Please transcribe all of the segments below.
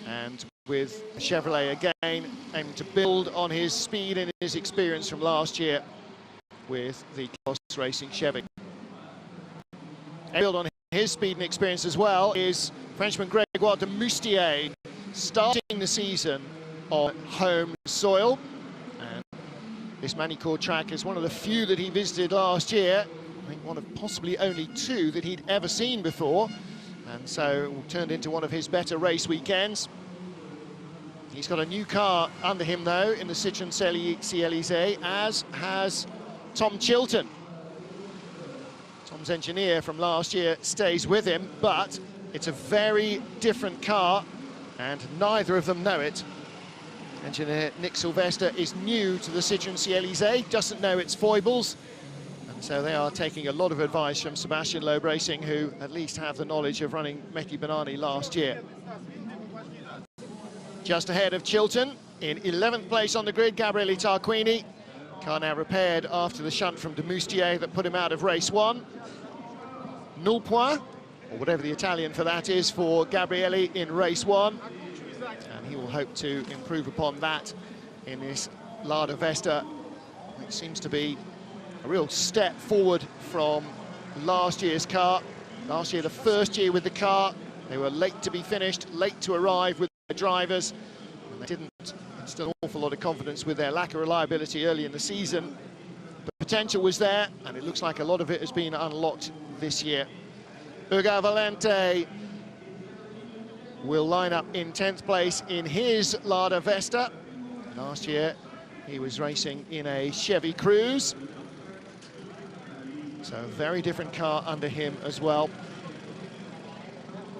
and with Chevrolet again, aiming to build on his speed and his experience from last year with the Cross Racing Chevy. And build on his speed and experience as well is Frenchman Grégoire de Moustier, starting the season on home soil. And this Manicourt track is one of the few that he visited last year. I think one of possibly only two that he'd ever seen before. And so it turned into one of his better race weekends. He's got a new car under him, though, in the Citroën C-Elysée, as has Tom Chilton. Tom's engineer from last year stays with him, but it's a very different car, and neither of them know it. Engineer Nick Sylvester is new to the Citroën C-Elysée, doesn't know its foibles, and so they are taking a lot of advice from Sebastian Loeb Racing, who at least have the knowledge of running Meki Banani last year. Just ahead of Chilton, in 11th place on the grid, Gabriele Tarquini. Car now repaired after the shunt from de Moustier that put him out of race one. Null point, or whatever the Italian for that is, for Gabriele in race one. And he will hope to improve upon that in this Lada Vesta. It seems to be a real step forward from last year's car. Last year, the first year with the car, they were late to be finished, late to arrive with their drivers, and they didn't instill an awful lot of confidence with their lack of reliability early in the season. But potential was there, and it looks like a lot of it has been unlocked this year. Ugo Valente will line up in 10th place in his Lada Vesta. Last year, he was racing in a Chevy Cruze. So a very different car under him as well.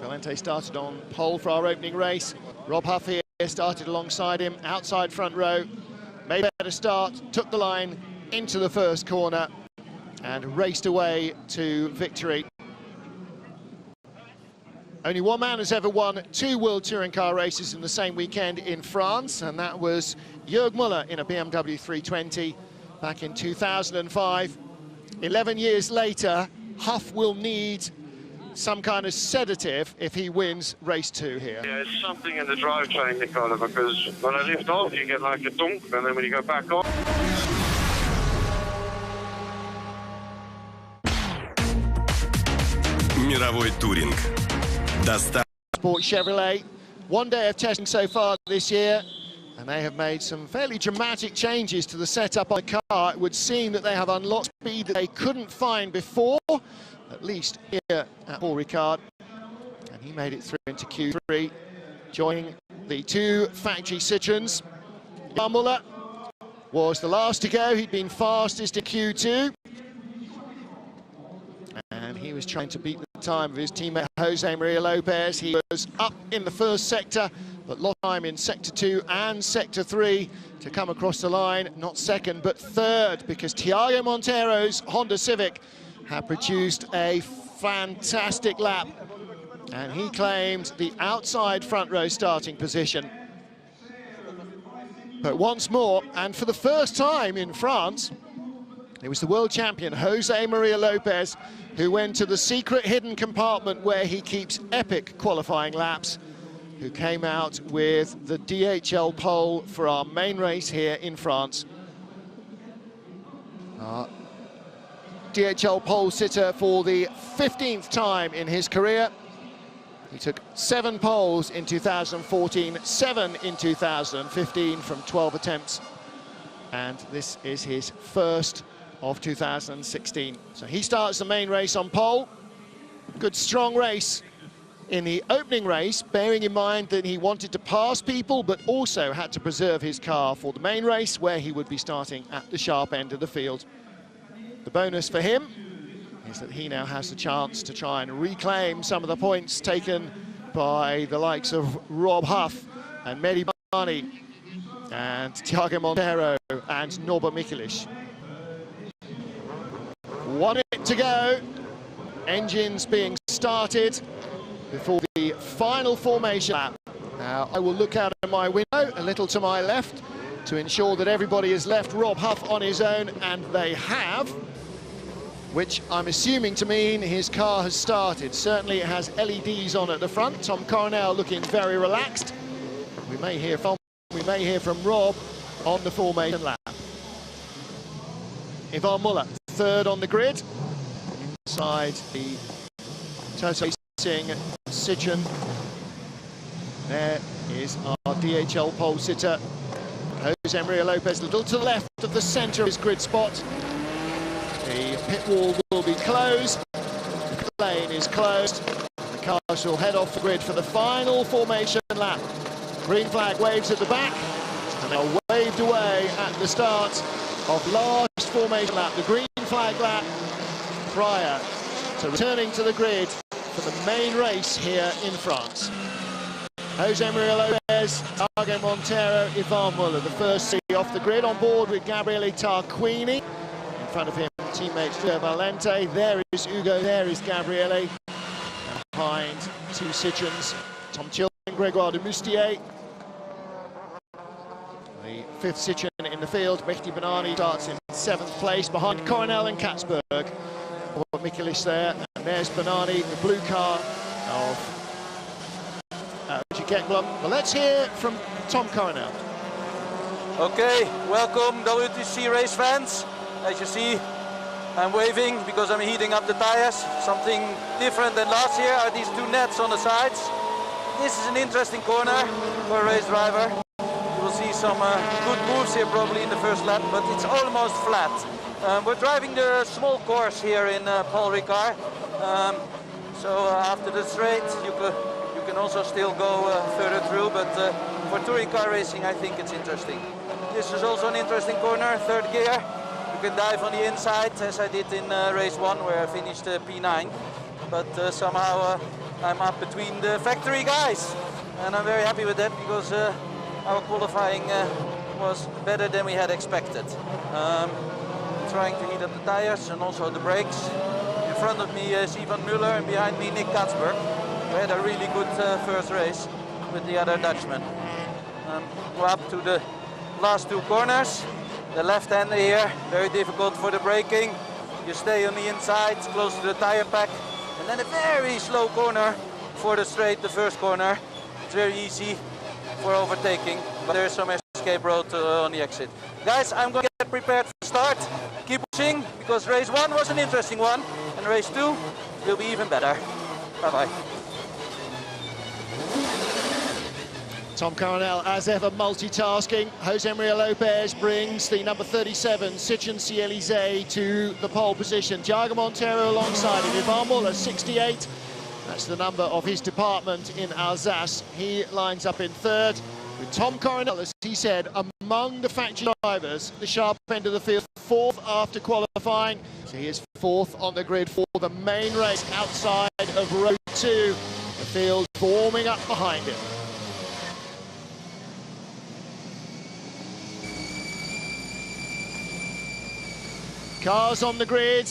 Valente started on pole for our opening race. Rob Huff here started alongside him, outside front row. Made a better start, took the line into the first corner and raced away to victory. Only one man has ever won 2 World Touring Car races in the same weekend in France, and that was Jörg Müller in a BMW 320 back in 2005. 11 years later, Huff will need some kind of sedative if he wins race 2 here. Yeah, it's something in the drivetrain, Nicola, because when I lift off, you get like a dunk, and then when you go back on... Мировой туринг. Sport Chevrolet, one day of testing so far this year, and they have made some fairly dramatic changes to the setup on the car. It would seem that they have unlocked speed that they couldn't find before, at least here at Paul Ricard, and he made it through into Q3, joining the 2 factory Citroëns. Müller was the last to go. He'd been fastest in Q2, and he was trying to beat the time of his teammate Jose Maria Lopez. He was up in the first sector, but lost time in sector 2 and sector 3 to come across the line, not second but third, because Thiago Montero's Honda Civic had produced a fantastic lap, and he claimed the outside front row starting position. But once more, and for the first time in France, it was the world champion Jose Maria Lopez who went to the secret hidden compartment where he keeps epic qualifying laps, who came out with the DHL pole for our main race here in France. DHL pole sitter for the 15th time in his career. He took 7 poles in 2014, 7 in 2015 from 12 attempts, and this is his first of 2016. So he starts the main race on pole. Good strong race in the opening race, bearing in mind that he wanted to pass people but also had to preserve his car for the main race, where he would be starting at the sharp end of the field. The bonus for him is that he now has the chance to try and reclaim some of the points taken by the likes of Rob Huff and Mehdi Bani and Thiago Montero and Norbert Michelisz. 1 minute to go, engines being started before the final formation lap. Now I will look out of my window a little to my left to ensure that everybody has left Rob Huff on his own, and they have, which I'm assuming to mean his car has started. Certainly it has LEDs on at the front. Tom Coronel looking very relaxed. we may hear from Rob on the formation lap. Ivan Muller, third on the grid, inside the Total Racing Citroen. There is our DHL pole sitter, Jose Maria Lopez, a little to the left of the centre of his grid spot. The pit wall will be closed, the pit lane is closed. The cars will head off the grid for the final formation lap. Green flag waves at the back, and they're waved away at the start of last formation lap, the green flag lap, prior to returning to the grid for the main race here in France. Jose Maria Lopez, Thiago Monteiro, Ivan Muller, the first C off the grid, on board with Gabriele Tarquini. In front of him, teammate Ugo Valente. There is Ugo, there is Gabriele. And behind, two Citroens, Tom Chilton, Grégoire de Moustier. The fifth Citroen in the field, Mehdi Benani starts in 7th place, behind Coronel and Katzberg. Robert Mikulic there, and there's Benani, the blue car of Ricard. Well, let's hear from Tom Coronel. Okay, welcome WTCC race fans. As you see, I'm waving because I'm heating up the tires. Something different than last year are these two nets on the sides. This is an interesting corner for a race driver. You will see some good moves here probably in the first lap, but it's almost flat. We're driving the small course here in Paul Ricard. So after the straight, you can also still go further through, but for touring car racing, I think it's interesting. This is also an interesting corner, third gear. You can dive on the inside, as I did in race 1, where I finished P9. But somehow I'm up between the factory guys. And I'm very happy with that, because our qualifying was better than we had expected. Trying to heat up the tires and also the brakes. In front of me is Ivan Müller, and behind me Nick Katzberg. We had a really good first race with the other Dutchman. We're up to the last two corners. The left-hander here, very difficult for the braking. You stay on the inside, close to the tire pack. And then a very slow corner for the straight, the first corner. It's very easy for overtaking, but there's some escape road on the exit. Guys, I'm going to get prepared for the start. Keep pushing, because race 1 was an interesting one, and race 2 will be even better. Bye-bye. Tom Coronel, as ever, multitasking. Jose Maria Lopez brings the number 37 Citroen C-Élysée to the pole position. Thiago Monteiro alongside him. Ivan Muller, 68. That's the number of his department in Alsace. He lines up in third, with Tom Coronel, as he said, among the factory drivers, the sharp end of the field, fourth after qualifying. So he is fourth on the grid for the main race outside of row 2. The field forming up behind him. Cars on the grid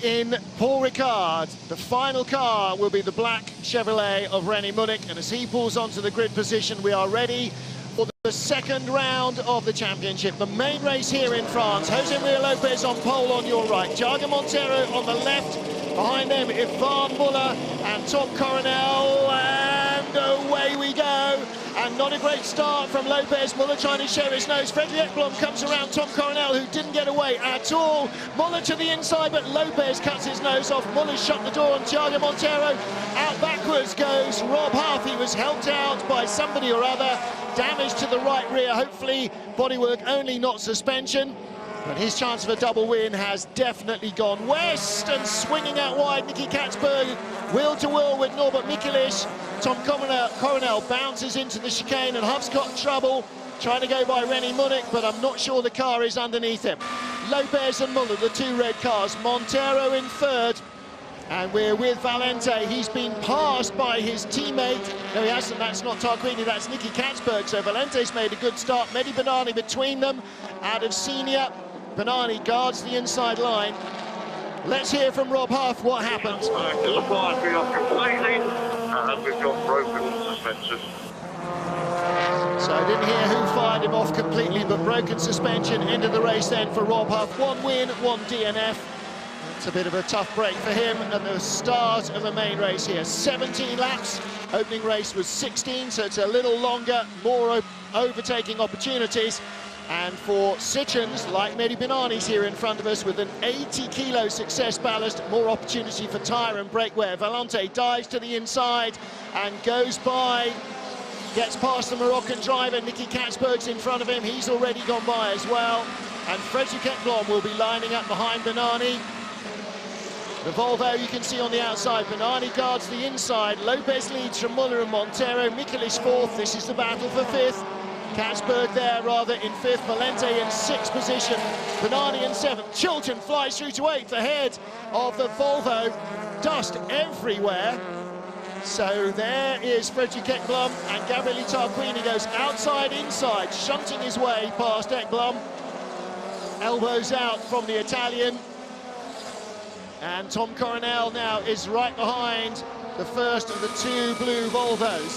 in Paul Ricard. The final car will be the black Chevrolet of René Munich, and as he pulls onto the grid position, we are ready for the second round of the championship. The main race here in France. Jose Maria Lopez on pole on your right, Thiago Monteiro on the left, behind them Ivan Muller and Tom Coronel, and away we go. And not a great start from Lopez. Muller trying to share his nose. Fredrik Ekblom comes around Tom Coronel, who didn't get away at all. Muller to the inside, but Lopez cuts his nose off. Muller's shut the door on Thiago Monteiro. Out backwards goes Rob Huff. He was helped out by somebody or other. Damage to the right rear, hopefully bodywork only, not suspension. But his chance of a double win has definitely gone west, and swinging out wide, Nicky Katzberg, wheel-to-wheel with Norbert Mikulic. Tom Coronel bounces into the chicane, and Huff's got trouble trying to go by René Munich, but I'm not sure the car is underneath him. Lopez and Muller, the two red cars. Monteiro in third, and we're with Valente. He's been passed by his teammate. No, he hasn't. That's not Tarquini, that's Nicky Katzberg. So Valente's made a good start. Mehdi Benani between them, out of senior. Benani guards the inside line. Let's hear from Rob Huff what happened. The fire's been off completely, and we've got broken suspension. So I didn't hear who fired him off completely, but broken suspension into the race then for Rob Huff. One win, one DNF. It's a bit of a tough break for him at the start of the main race here. 17 laps, opening race was 16, so it's a little longer, more overtaking opportunities. And for Citroens, like Mehdi Benani's here in front of us, with an 80-kilo success ballast, more opportunity for tyre and brake wear. Valente dives to the inside and goes by, gets past the Moroccan driver. Nicky Katzberg's in front of him, he's already gone by as well. And Frederick Ekblom will be lining up behind Benani. The Volvo you can see on the outside, Benani guards the inside, Lopez leads from Muller and Montero, Michelisz fourth, this is the battle for fifth. Katzberg there rather in fifth, Valente in sixth position, Benani in seventh. Chilton flies through to eighth ahead of the Volvo, dust everywhere. So there is Frederick Ekblom, and Gabriele Tarquini goes outside inside, shunting his way past Ekblom. Elbows out from the Italian. And Tom Coronel now is right behind the first of the two blue Volvos.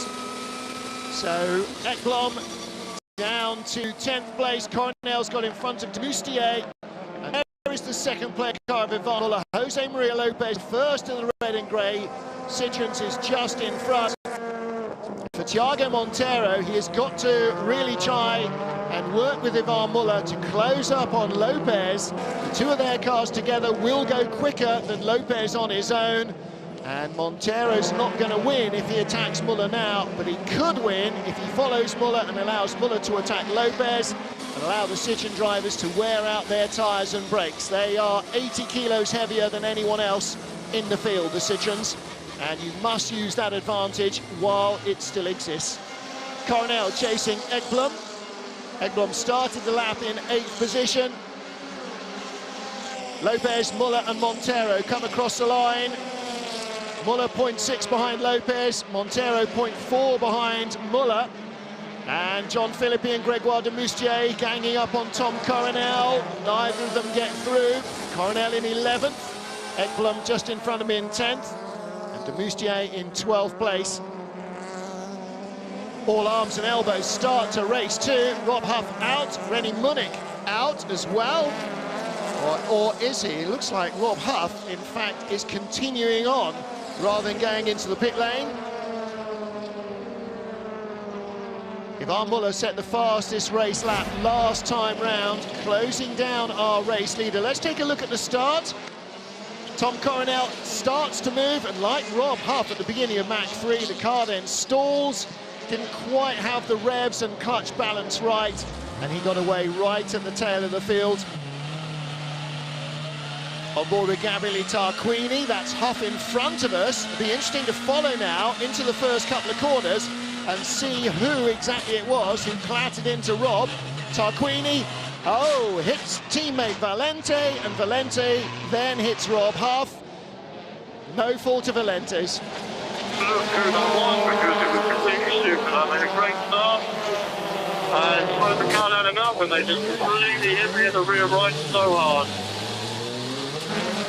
So Ekblom down to 10th place. Coronel's got in front of Demoustier. And there is the second player car of Ivan Muller. Jose Maria Lopez first in the red and grey. Citroens is just in front. For Thiago Montero, he has got to really try and work with Ivan Muller to close up on Lopez. The two of their cars together will go quicker than Lopez on his own. And Montero's not going to win if he attacks Muller now, but he could win if he follows Muller and allows Muller to attack Lopez and allow the Citroen drivers to wear out their tyres and brakes. They are 80 kilos heavier than anyone else in the field, the Citroens, and you must use that advantage while it still exists. Coronel chasing Ekblom. Ekblom started the lap in 8th position. Lopez, Muller and Montero come across the line. Muller 0.6 behind Lopez, Montero 0.4 behind Muller. And John Philippi and Gregoire Demoustier ganging up on Tom Coronel. Neither of them get through. Coronel in 11th, Ekblom just in front of me in 10th, and Demoustier in 12th place. All arms and elbows start to race too. Rob Huff out, Rennie Munich out as well. Or is he? It looks like Rob Huff, in fact, is continuing on rather than going into the pit lane. Ivan Muller set the fastest race lap last time round, closing down our race leader. Let's take a look at the start. Tom Coronel starts to move, and like Rob Huff at the beginning of Mach 3, the car then stalls. Didn't quite have the revs and clutch balance right, and he got away right at the tail of the field. On board with Gabriele Tarquini, that's Huff in front of us. It'll be interesting to follow now into the first couple of corners and see who exactly it was who clattered into Rob. Tarquini, hits teammate Valente, and Valente then hits Rob Huff. No fault of Valente's. Because it was completely stupid. I made a great start. I slowed the car down enough, and they just completely hit me in the rear right so hard.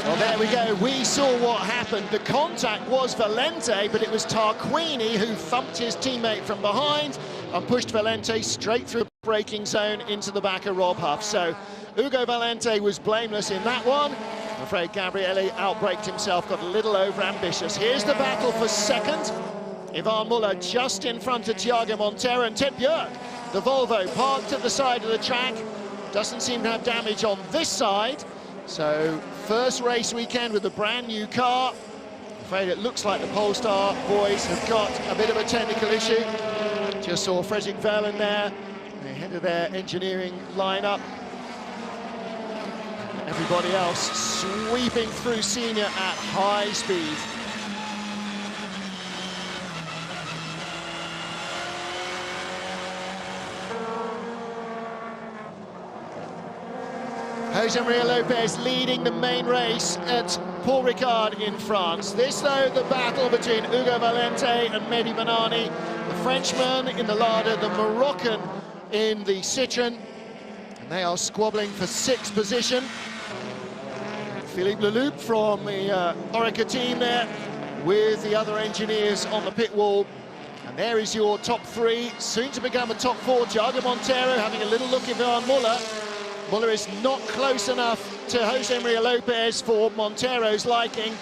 Well, there we go. We saw what happened. The contact was Valente, but it was Tarquini who thumped his teammate from behind and pushed Valente straight through the braking zone into the back of Rob Huff. So Ugo Valente was blameless in that one. I'm afraid Gabriele outbraked himself, got a little over-ambitious. Here's the battle for second. Ivan Muller just in front of Thiago Montero, and Ted Björk, the Volvo, parked at the side of the track. Doesn't seem to have damage on this side. So first race weekend with a brand new car. I'm afraid it looks like the Polestar boys have got a bit of a technical issue. Just saw Fredrik Verlen there, the head of their engineering lineup. Everybody else sweeping through senior at high speed. Jose Maria Lopez leading the main race at Paul Ricard in France. This, though, the battle between Ugo Valente and Mehdi Benani. The Frenchman in the Lada, the Moroccan in the Citroen. And they are squabbling for 6th position. Philippe Leloup from the Orica team there with the other engineers on the pit wall. And there is your top 3, soon to become a top 4. Thiago Montero having a little look at Ivan Muller. Muller is not close enough to Jose Maria Lopez for Montero's liking,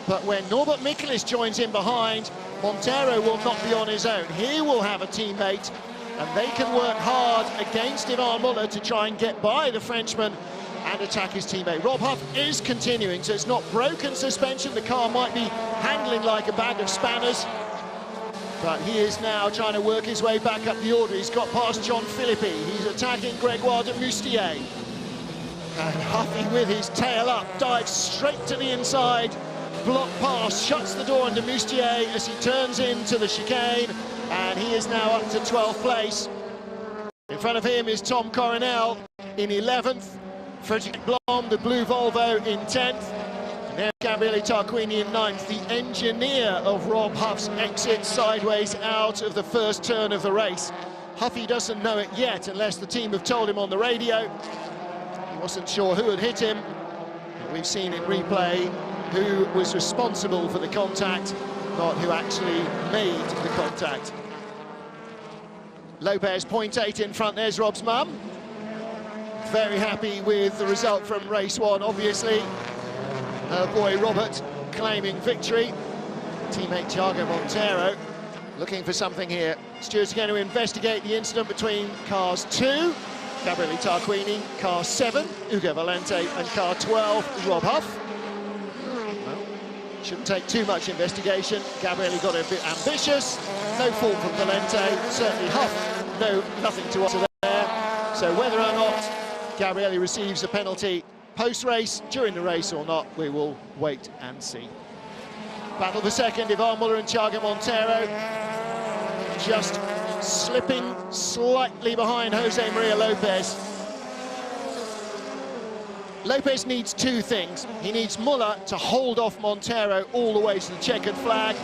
but when Norbert Michelis joins in behind, Montero will not be on his own. He will have a teammate, and they can work hard against Yvan Muller to try and get by the Frenchman and attack his teammate. Rob Huff is continuing, so it's not broken suspension. The car might be handling like a bag of spanners, but he is now trying to work his way back up the order. He's got past John Philippi. He's attacking Grégoire de Moustier. And Huffy, with his tail up, dives straight to the inside. Block pass, shuts the door on de Moustier as he turns into the chicane, and he is now up to 12th place. In front of him is Tom Coronel in 11th. Frédéric Blom, the blue Volvo, in 10th. And there Gabriele Tarquini in 9th, the engineer of Rob Huff's exit sideways out of the first turn of the race. Huffy doesn't know it yet, unless the team have told him on the radio. He wasn't sure who had hit him, but we've seen in replay who was responsible for the contact, not who actually made the contact. Lopez, 0.8 in front. There's Rob's mum. Very happy with the result from race one, obviously. Her boy Robert claiming victory. Teammate Thiago Montero looking for something here. Stewards are going to investigate the incident between cars 2, Gabriele Tarquini, car 7, Ugo Valente, and car 12, Rob Huff. Well, shouldn't take too much investigation. Gabriele got a bit ambitious. No fault from Valente. Certainly Huff, nothing to answer there. So whether or not Gabriele receives a penalty post-race, during the race or not, we will wait and see. Battle for second, Yvan Muller and Thiago Montero. Just slipping slightly behind Jose Maria Lopez. Lopez needs two things. He needs Muller to hold off Montero all the way to the checkered flag,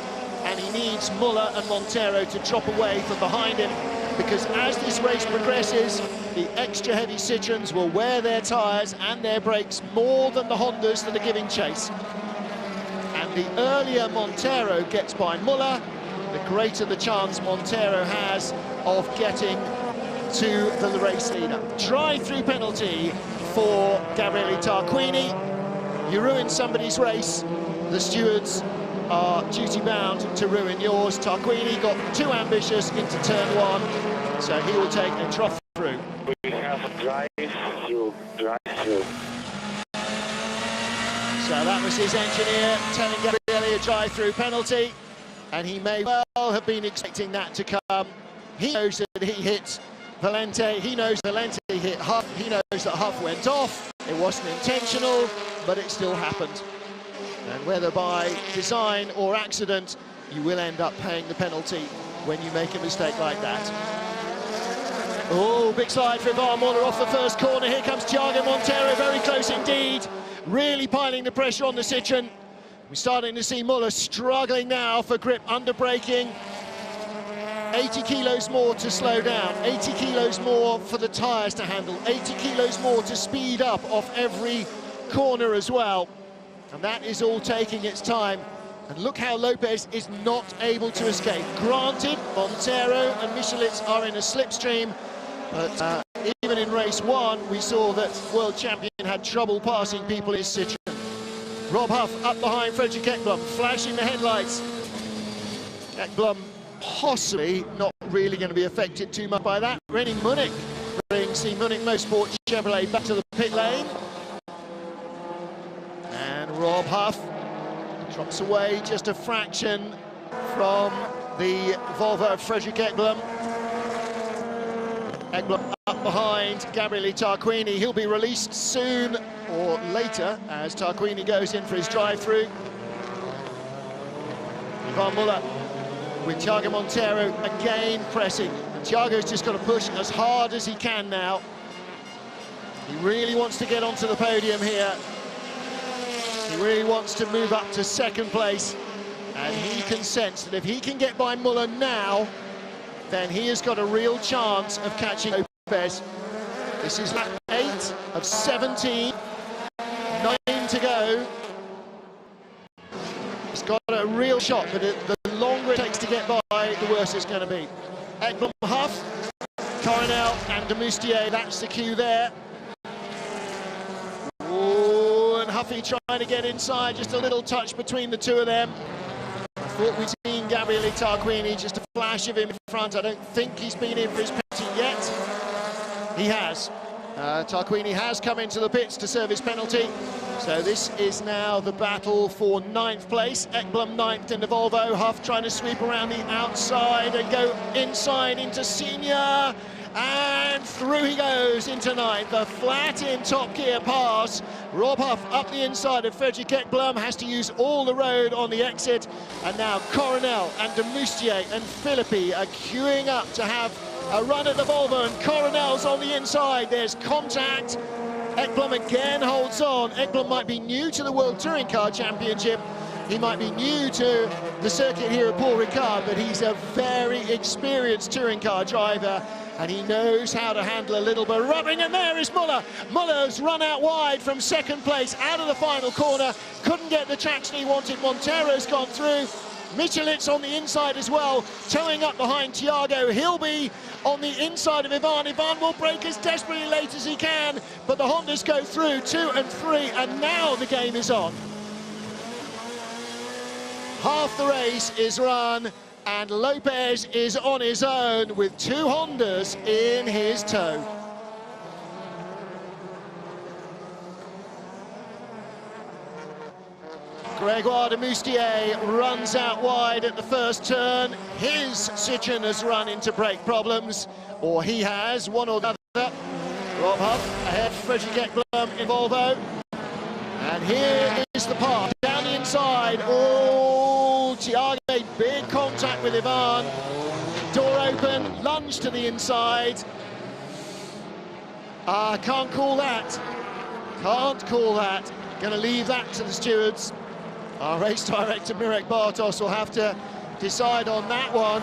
and he needs Muller and Montero to drop away from behind him, because as this race progresses, the extra heavy Citroens will wear their tyres and their brakes more than the Hondas that are giving chase. And the earlier Montero gets by Muller, the greater the chance Montero has of getting to the race leader. Drive-through penalty for Gabriele Tarquini. You ruin somebody's race, the stewards are duty-bound to ruin yours. Tarquini got too ambitious into turn 1, so he will take a trough through. We have a drive-through. So that was his engineer telling Gabriele a drive-through penalty, and he may well have been expecting that to come. He knows that he hit Valente, he knows Valente hit Huff, he knows that Huff went off. It wasn't intentional, but it still happened. And whether by design or accident, you will end up paying the penalty when you make a mistake like that. Oh, big slide for Yvan Muller off the first corner. Here comes Thiago Montero, very close indeed. Really piling the pressure on the Citroen. We're starting to see Muller struggling now for grip, under braking. 80 kilos more to slow down, 80 kilos more for the tyres to handle, 80 kilos more to speed up off every corner as well. And that is all taking its time. And look how Lopez is not able to escape. Granted, Montero and Michelis are in a slipstream, but even in race 1, we saw that world champion had trouble passing people in his Citroen. Rob Huff up behind Frédéric Ekblom, flashing the headlights. Ekblom possibly not really going to be affected too much by that. René Munich brings the Munich Motorsport Chevrolet back to the pit lane. And Rob Huff drops away just a fraction from the Volvo of Frédéric Ekblom. Ekblom up behind Gabriele Tarquini. He'll be released soon or later as Tarquini goes in for his drive-through. Yvan Muller with Thiago Montero again pressing. And Thiago's just got to push as hard as he can now. He really wants to get onto the podium here. He really wants to move up to second place. And he can sense that if he can get by Muller now, then he has got a real chance of catching Lopez. This is lap 8 of 17, 9 to go. He's got a real shot, but the longer it takes to get by, the worse it's going to be. Ekblom, Huff, Coronel and de Moustier, that's the cue there. Duffy trying to get inside, just a little touch between the two of them. I thought we'd seen Gabriele Tarquini, just a flash of him in front. I don't think he's been in for his penalty yet. He has. Tarquini has come into the pits to serve his penalty. So this is now the battle for 9th place. Ekblom 9th in the Volvo. Huff trying to sweep around the outside and go inside into Senior. And through he goes into 9th. A flat in top gear pass. Rob Huff up the inside of Frederick Ekblom, has to use all the road on the exit. And now Coronel and de Moustier and Philippi are queuing up to have a run at the Volvo, and Coronel's on the inside. There's contact. Ekblom again holds on. Ekblom might be new to the World Touring Car Championship. He might be new to the circuit here at Paul Ricard, but he's a very experienced touring car driver, and he knows how to handle a little bit of rubbing. And there is Muller. Muller's run out wide from 2nd place, out of the final corner. Couldn't get the traction he wanted. Montero's gone through. Michelit's on the inside as well, towing up behind Thiago. He'll be on the inside of Ivan. Ivan will brake as desperately late as he can, but the Hondas go through 2 and 3, and now the game is on. Half the race is run, and Lopez is on his own with 2 Hondas in his tow. Gregoire de Moustier runs out wide at the first turn. His Citroën has run into brake problems, or he has, one or the other. Rob Huff ahead, Frederick Ekblom in Volvo. And here is the pass, down the inside. Oh, Thiago made big contact with Ivan. Door open, lunge to the inside. Can't call that. Can't call that. Going to leave that to the stewards. Our race director, Mirek Bartos, will have to decide on that one.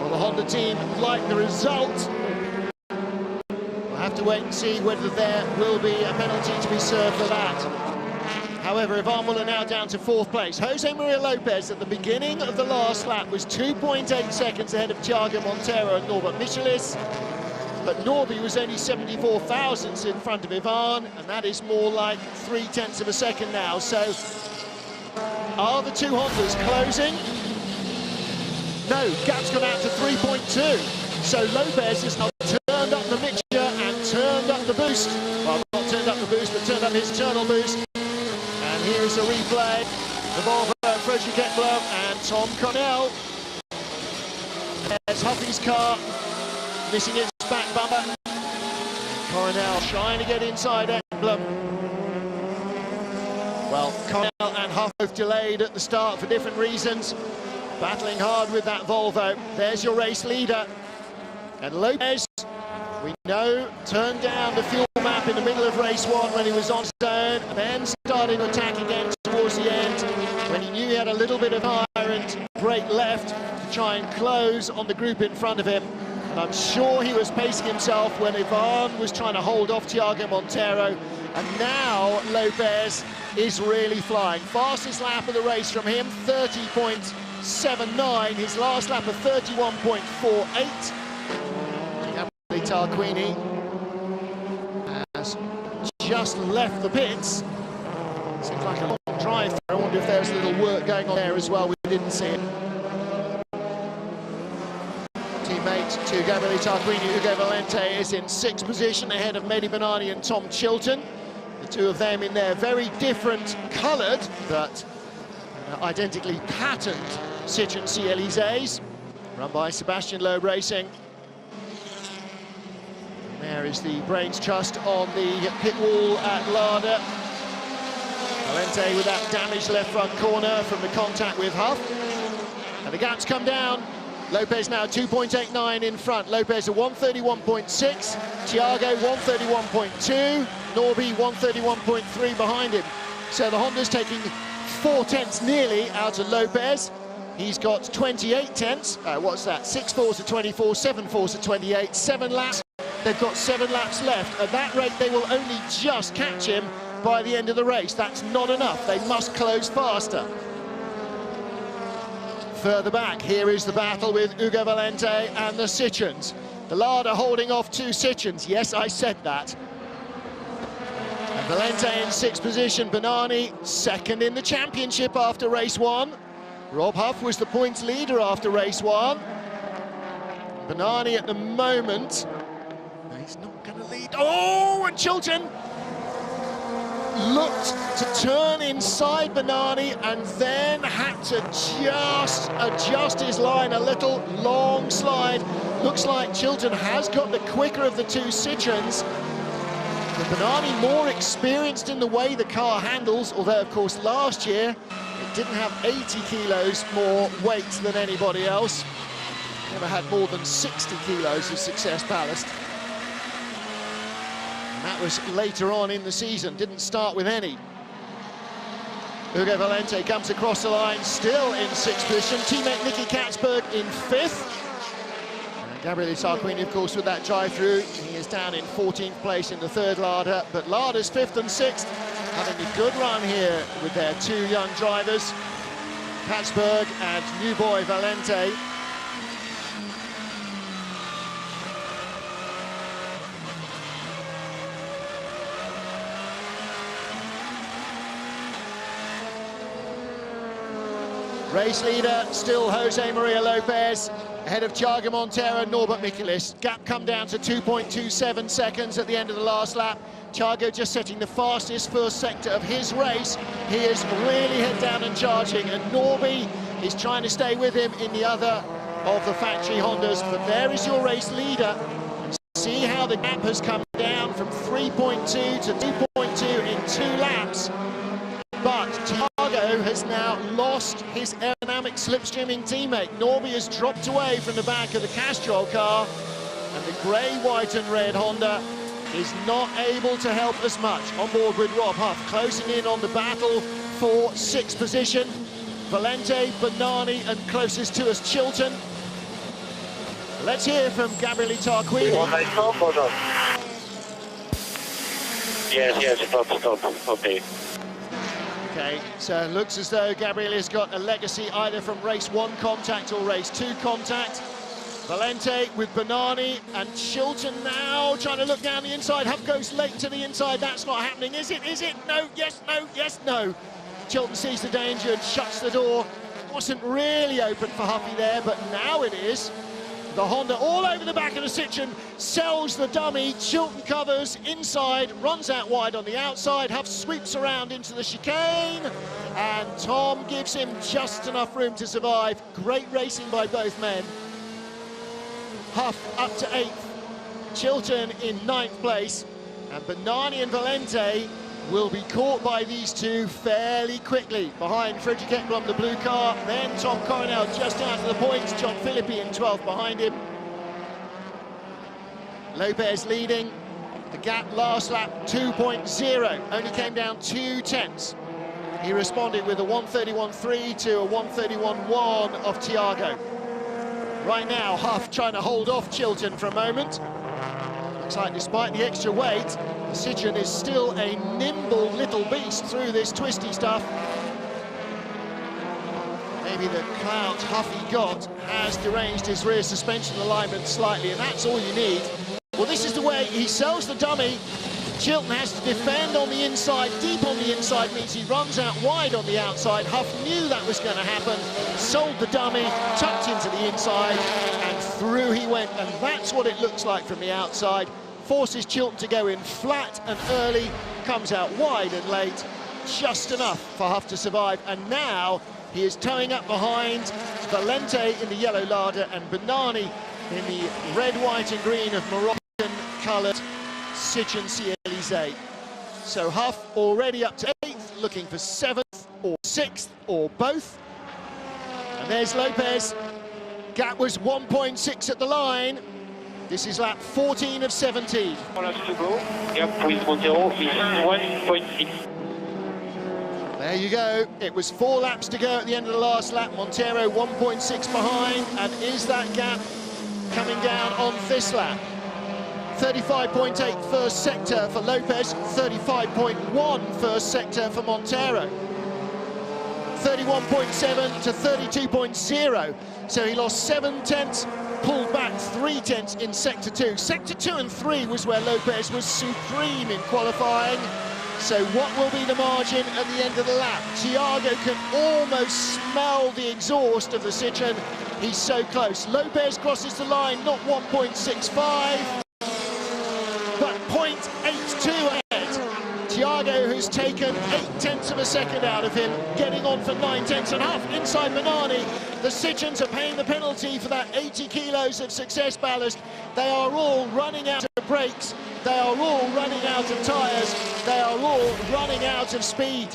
Well, the Honda team like the result. We'll have to wait and see whether there will be a penalty to be served for that. However, Ivan Muller now down to 4th place. Jose Maria Lopez at the beginning of the last lap was 2.8 seconds ahead of Thiago Montero and Norbert Michelis. But Norby was only 74 thousandths in front of Ivan, and that is more like 0.3 of a second now. So, are the 2 Hondas closing? No, gap's gone out to 3.2. So Lopez has now turned up the mixture and turned up the boost. Well, not turned up the boost, but turned up his internal boost. And here is a replay. The Volvo, Frederick Ekblom and Tom Coronel. There's Huffy's car, missing its back bumper. Coronel trying to get inside Ekblom. Well, Coronel and Huff both delayed at the start for different reasons. Battling hard with that Volvo. There's your race leader. And Lopez, we know, turned down the fuel map in the middle of race 1 when he was on his own, and then started to attack again towards the end when he knew he had a little bit of fire and brake left to try and close on the group in front of him. I'm sure he was pacing himself when Ivan was trying to hold off Thiago Montero, and now Lopez is really flying. Fastest lap of the race from him, 30.79. His last lap of 31.48. Gabriele Tarquini has just left the pits. Seems like a long drive. I wonder if there's a little work going on there as well. We didn't see it. Teammate to Gabriele Tarquini, Ugo Valente, is in 6th position ahead of Mehdi Benani and Tom Chilton. The 2 of them in their very different coloured but identically patterned Citroën C-Elysées, run by Sebastian Loeb Racing. And there is the Brains Trust on the pit wall at Lada. Valente with that damaged left front corner from the contact with Huff. And the gap's come down. Lopez now 2.89 in front. Lopez at 131.6, Thiago 131.2, Norby 131.3 behind him. So the Honda's taking 4 tenths nearly out of Lopez. He's got 28 tenths. What's that? 6 fours at 24, 7 fours at 28, 7 laps. They've got 7 laps left. At that rate, they will only just catch him by the end of the race. That's not enough. They must close faster. Further back, here is the battle with Ugo Valente and the Citroëns. The Lada holding off 2 Citroëns. Yes, I said that. And Valente in sixth position, Bernani second in the championship after race one. Rob Huff was the points leader after race one. Bernani at the moment, he's not going to lead. Oh, and Chilton looked to turn inside Bernani and then had to just adjust his line a little. Long slide. Looks like Chilton has got the quicker of the two Citroens. But Bernani more experienced in the way the car handles, although of course last year it didn't have 80 kilos more weight than anybody else. Never had more than 60 kilos of success ballast. And that was later on in the season, didn't start with any. Hugo Valente comes across the line, still in sixth position. Teammate Nicky Katzberg in fifth. And Gabriele Tarquini, of course, with that drive-through. He is down in 14th place in the third Lada, but Lada's fifth and sixth, having a good run here with their two young drivers, Katzberg and new boy Valente. Race leader, still Jose Maria Lopez, ahead of Thiago Monteiro and Norbert Michelis. Gap come down to 2.27 seconds at the end of the last lap. Thiago just setting the fastest first sector of his race. He is really head down and charging, and Norby is trying to stay with him in the other of the factory Hondas. But there is your race leader. See how the gap has come down from 3.2 to 2.2 in 2 laps. But Thiago has now lost his aerodynamic slipstreaming teammate. Norby has dropped away from the back of the Castrol car, and the grey, white and red Honda is not able to help as much. On board with Rob Huff, closing in on the battle for sixth position. Valente, Bernani and closest to us Chilton. Let's hear from Gabriele Tarquini. Yes, stop, okay. Okay, so it looks as though Gabriele has got a legacy either from race 1 contact or race 2 contact. Valente with Bernani and Chilton now trying to look down the inside. Huff goes late to the inside. That's not happening. Is it? Is it? No, yes, no, yes, no. Chilton sees the danger and shuts the door. Wasn't really open for Huffy there, but now it is. The Honda all over the back of the Citroen, sells the dummy. Chilton covers inside, runs out wide on the outside. Huff sweeps around into the chicane, and Tom gives him just enough room to survive. Great racing by both men. Huff up to 8th, Chilton in 9th place, and Bernani and Valente will be caught by these two fairly quickly. Behind Frederick Ekblom, the blue car, then Tom Coronel just out of the points, John Philippi in 12th behind him. Lopez leading, the gap last lap 2.0, only came down 2 tenths. He responded with a 1:31.3 to a 1:31.1 of Thiago. Right now, Huff trying to hold off Chilton for a moment. Looks like despite the extra weight, the Citroen is still a nimble little beast through this twisty stuff. Maybe the clout Huffy got has deranged his rear suspension alignment slightly, and that's all you need. Well, this is the way he sells the dummy. Chilton has to defend on the inside. Deep on the inside means he runs out wide on the outside. Huff knew that was going to happen, sold the dummy, tucked into the inside, and through he went. And that's what it looks like from the outside. Forces Chilton to go in flat and early, comes out wide and late, just enough for Huff to survive. And now he is towing up behind Valente in the yellow Lada and Bernani in the red, white and green of Moroccan-coloured Citroen CLZ. So Huff already up to 8th, looking for 7th or 6th or both. And there's Lopez. Gap was 1.6 at the line. This is lap 14 of 17. 4 laps to go. Gap with Montero is 1.6. There you go. It was 4 laps to go at the end of the last lap. Montero 1.6 behind. And is that gap coming down on this lap? 35.8 first sector for Lopez, 35.1 first sector for Montero. 31.7 to 32.0. So he lost 7 tenths, pulled back 3 tenths in sector 2. Sector 2 and 3 was where Lopez was supreme in qualifying. So what will be the margin at the end of the lap? Thiago can almost smell the exhaust of the Citroën. He's so close. Lopez crosses the line, not 1.65, but 0.82 ahead. Thiago has taken 0.8 of a second out of him, getting on for 0.9 inside Bernani. The Citroëns are paying the penalty for that 80 kilos of success ballast. They are all running out of brakes. They are all running out of tyres. They are all running out of speed.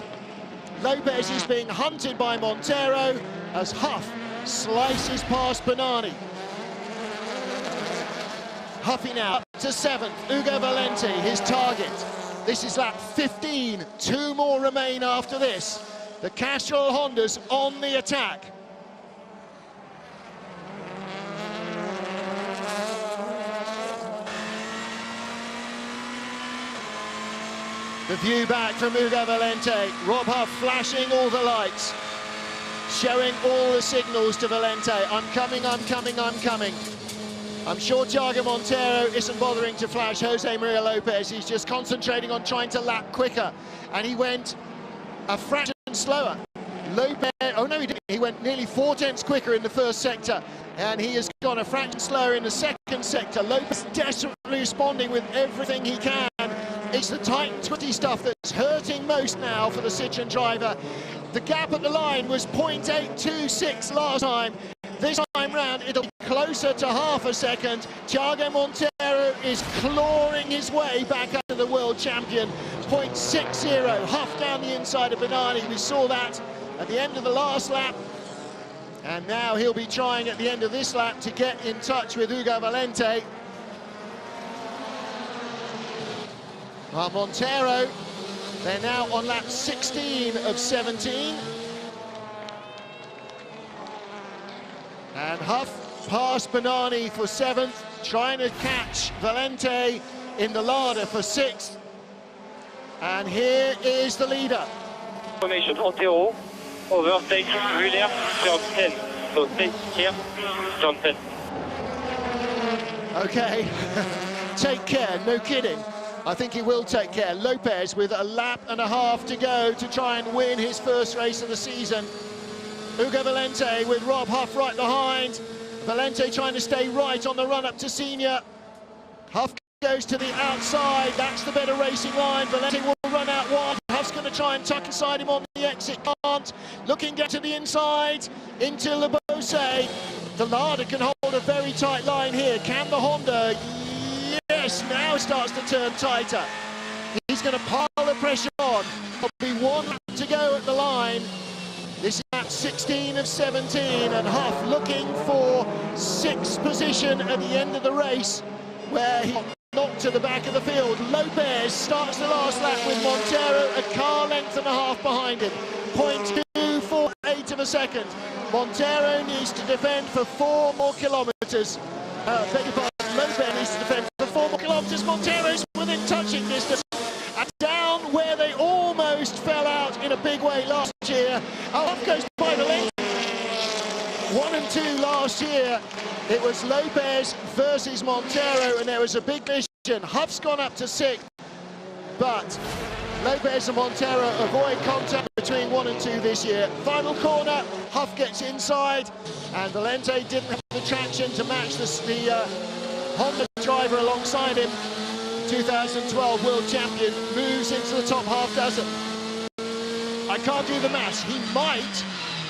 Lopez is being hunted by Montero as Huff slices past Bernani. Huffy now up to 7th. Ugo Valente, his target. This is lap 15. 2 more remain after this. The Castrol Hondas on the attack. The view back from Ugo Valente. Rob Huff flashing all the lights, showing all the signals to Valente. I'm coming, I'm coming, I'm coming. I'm sure Thiago Montero isn't bothering to flash Jose Maria Lopez. He's just concentrating on trying to lap quicker. And he went a fraction slower. Lopez, oh no, he didn't. He went nearly 4/10 quicker in the first sector. And he has gone a fraction slower in the second sector. Lopez desperately responding with everything he can. It's the tight and twisty stuff that's hurting most now for the Citroën driver. The gap at the line was 0.826 last time. This time round, it'll be closer to half a second. Thiago Montero is clawing his way back up to the world champion. 0.60, Huff down the inside of Bernani. We saw that at the end of the last lap. And now he'll be trying at the end of this lap to get in touch with Ugo Valente. Well, Montero, they're now on lap 16 of 17. And Huff past Bernani for 7th, trying to catch Valente in the larder for 6th. And here is the leader. Formation Antero, overtake Muller, turn 10. So take care, turn 10. Okay, take care, no kidding. I think he will take care. Lopez with a lap and a half to go to try and win his first race of the season. Ugo Valente with Rob Huff right behind. Valente trying to stay right on the run up to senior. Huff goes to the outside. That's the better racing line. Valente will run out wide. Huff's going to try and tuck inside him on the exit. Can't. Looking get to the inside into Lebose. The Lada can hold a very tight line here. Can the Honda? Yes, now it starts to turn tighter. He's going to pile the pressure on. There'll be 1 lap to go at the line. This is lap 16 of 17, and Huff looking for 6th position at the end of the race, where he knocked to the back of the field. Lopez starts the last lap with Montero a car length and a half behind him. 0.248 of a second. Montero needs to defend for 4 more kilometres. Beg your pardon, Lopez needs to defend for 4 more kilometres. Montero's within touching distance. And down where they almost fell out in a big way last year. Huff goes by the length. 1 and 2 last year. It was Lopez versus Montero, and there was a big division. Huff's gone up to 6th, but Lopez and Montero avoid contact between 1 and 2 this year. Final corner, Huff gets inside, and Valente didn't have the traction to match the Honda driver alongside him. 2012 world champion moves into the top half dozen. I can't do the maths. He might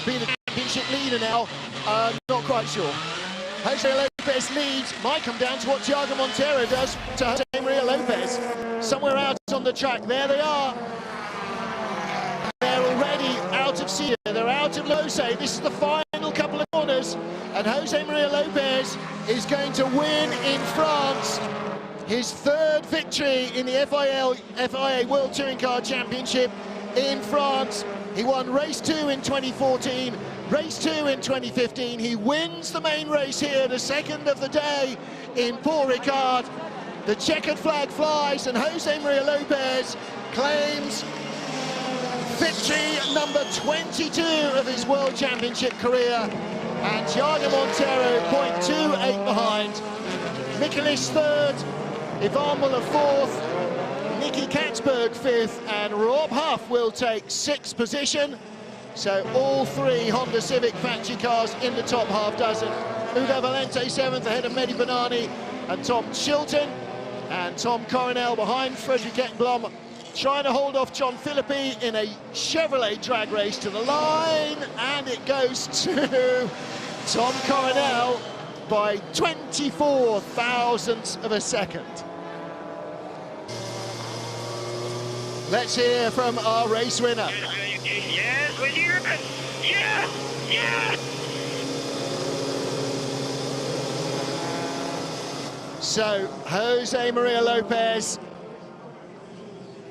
be the championship leader now. Not quite sure. Jose Lopez leads. Might come down to what Thiago Montero does to Jose Maria Lopez. Somewhere out on the track. There they are. They're already out of Sia. They're out of Lose. This is the final couple of corners. And Jose Maria Lopez is going to win in France. His 3rd victory in the FIA World Touring Car Championship in France. He won race 2 in 2014, race 2 in 2015. He wins the main race here, the 2nd of the day in Paul Ricard. The checkered flag flies, and Jose Maria Lopez claims victory number 22 of his World Championship career. And Thiago Montero 0.28 behind. Michaelis 3rd. Ivan Muller 4th, Nicky Katzberg fifth, and Rob Huff will take sixth position. So all three Honda Civic factory cars in the top half dozen. Ugo Valente seventh, ahead of Mehdi Banani and Tom Chilton. And Tom Coronel behind Frederick Ekblom, trying to hold off John Philippi in a Chevrolet drag race to the line. And it goes to Tom Coronel by 24 thousandths of a second. Let's hear from our race winner. Yes, we're here. Yes, yes. So Jose Maria Lopez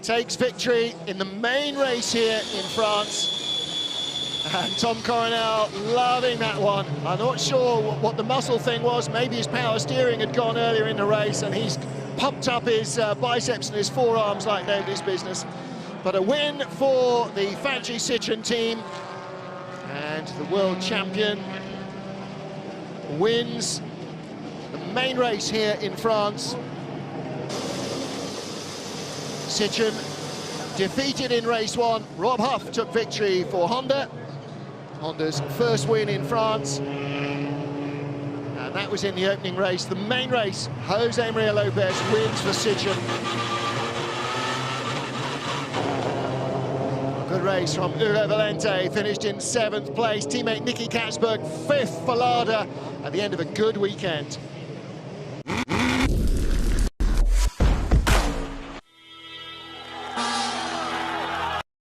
takes victory in the main race here in France. And Tom Coronel loving that one. I'm not sure what the muscle thing was. Maybe his power steering had gone earlier in the race and he's pumped up his biceps and his forearms like nobody's business. But a win for the factory Citroën team, and the world champion wins the main race here in France. Citroën defeated in race one. Rob Huff took victory for Honda. Honda's first win in France. And that was in the opening race. The main race, Jose Maria Lopez wins for Citroën. Good race from Ugo Valente, finished in 7th place. Teammate Nicky Katzberg, 5th for Lada, at the end of a good weekend.